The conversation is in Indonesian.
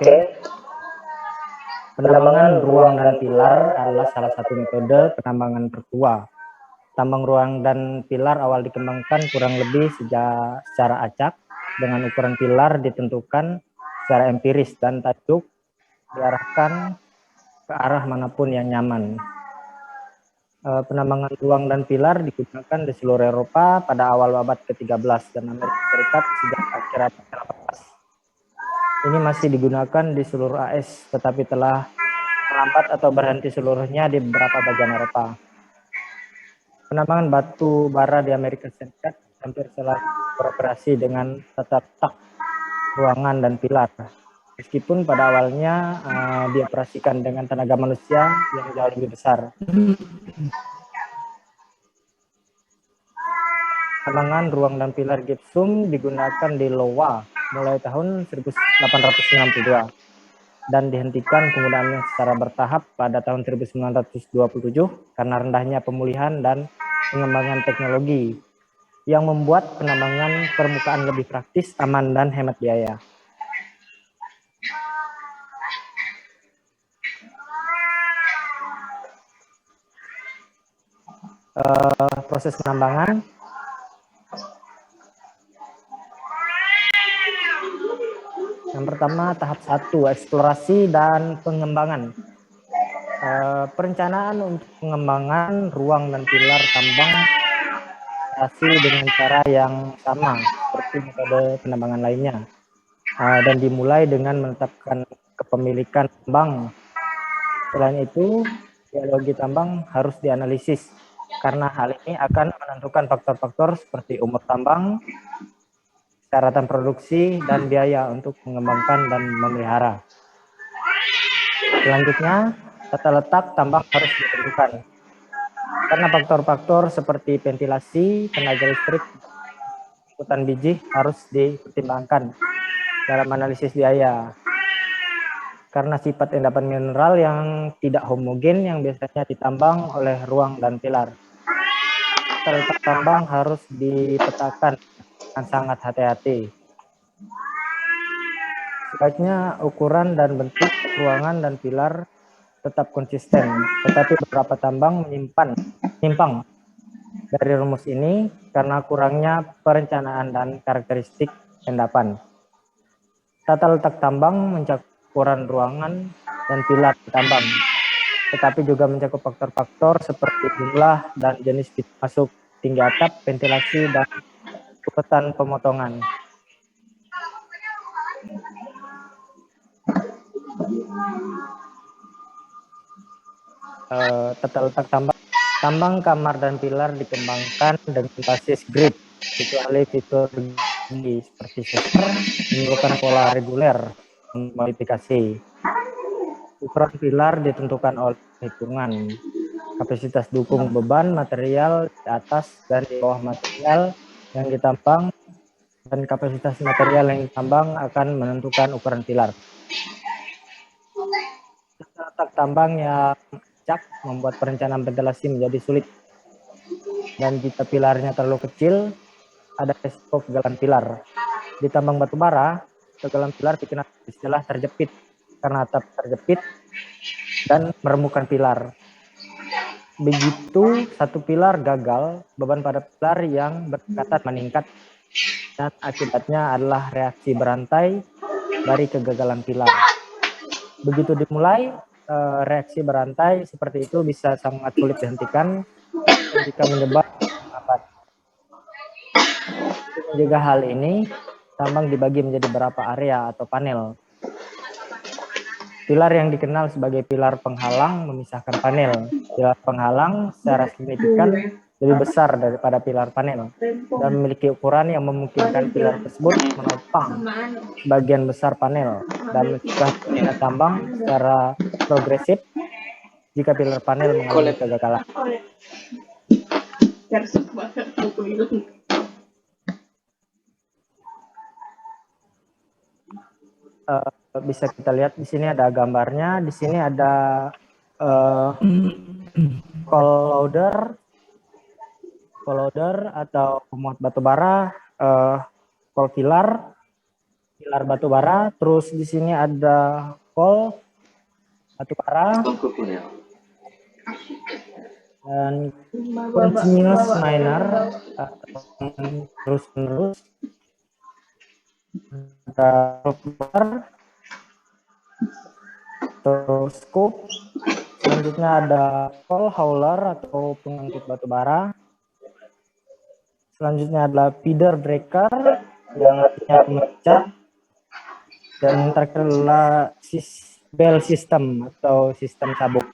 Oke. Penambangan ruang dan pilar adalah salah satu metode penambangan tertua. Tambang ruang dan pilar awal dikembangkan kurang lebih secara acak, dengan ukuran pilar ditentukan secara empiris dan tajuk diarahkan ke arah manapun yang nyaman. Penambangan ruang dan pilar digunakan di seluruh Eropa pada awal abad ke-13 dan Amerika Serikat sejak akhir abad ke-18. Ini masih digunakan di seluruh AS, tetapi telah melambat atau berhenti seluruhnya di beberapa bagian Eropa. Penambangan batu bara di Amerika Serikat hampir selalu beroperasi dengan tata letak ruangan dan pilar. Meskipun pada awalnya dioperasikan dengan tenaga manusia yang jauh lebih besar. Penambangan ruang dan pilar gipsum digunakan di Iowa mulai tahun 1892 dan dihentikan penggunaannya secara bertahap pada tahun 1927 karena rendahnya pemulihan dan pengembangan teknologi yang membuat penambangan permukaan lebih praktis, aman, dan hemat biaya. Proses penambangan. Yang pertama, tahap 1, eksplorasi dan pengembangan. Perencanaan untuk pengembangan ruang dan pilar tambang dengan cara yang sama seperti metode penambangan lainnya, dan dimulai dengan menetapkan kepemilikan tambang. Selain itu, geologi tambang harus dianalisis karena hal ini akan menentukan faktor-faktor seperti umur tambang, syaratan produksi, dan biaya untuk mengembangkan dan memelihara. Selanjutnya, tata letak tambang harus ditentukan karena faktor-faktor seperti ventilasi, tenaga listrik, hutan biji harus dipertimbangkan dalam analisis biaya. Karena sifat endapan mineral yang tidak homogen yang biasanya ditambang oleh ruang dan pilar. Tata letak tambang harus dipetakan dengan sangat hati-hati. Sebaiknya ukuran dan bentuk ruangan dan pilar tetap konsisten, tetapi beberapa tambang menyimpang dari rumus ini karena kurangnya perencanaan dan karakteristik endapan. Tata letak tambang mencakup ukuran ruangan dan pilar tambang, tetapi juga mencakup faktor-faktor seperti jumlah dan jenis pintu masuk, tinggi atap, ventilasi, dan urutan pemotongan. Tata letak tambang kamar dan pilar dikembangkan dengan basis grid, kecuali fitur seperti sesar memerlukan pola reguler modifikasi. Ukuran pilar ditentukan oleh hitungan kapasitas dukung beban material di atas dan di bawah material yang ditambang, dan kapasitas material yang ditambang akan menentukan ukuran pilar. Tata letak tambang yang acak membuat perencanaan ventilasi menjadi sulit, dan jika pilarnya terlalu kecil, ada resiko kegagalan pilar. Di tambang batu bara, kegagalan pilar dikenal istilah terjepit karena atap terjepit dan meremukkan pilar. Begitu satu pilar gagal, beban pada pilar yang berdekatan meningkat, dan akibatnya adalah reaksi berantai dari kegagalan pilar. Begitu dimulai, reaksi berantai seperti itu bisa sangat sulit dihentikan jika menyebar lambat. Untuk menjaga hal ini, tambang dibagi menjadi beberapa area atau panel. Pilar yang dikenal sebagai pilar penghalang memisahkan panel. Pilar penghalang secara signifikan lebih besar daripada pilar panel dan memiliki ukuran yang memungkinkan pilar tersebut menopang bagian besar panel dan mencegah terjadinya tambang secara progresif jika pilar panel mengalami kegagalan. Bisa kita lihat di sini ada gambarnya. Di sini ada coal loader atau pemuat batu bara, coal pillar pilar batu bara. Terus di sini ada kol batu bara dan continuous miner atau terus menerus. Ada proper, terus scoop. Selanjutnya ada coal hauler atau pengangkut batu bara. Selanjutnya adalah feeder breaker yang artinya pemecah. Dan terakhir adalah bell system atau sistem sabuk.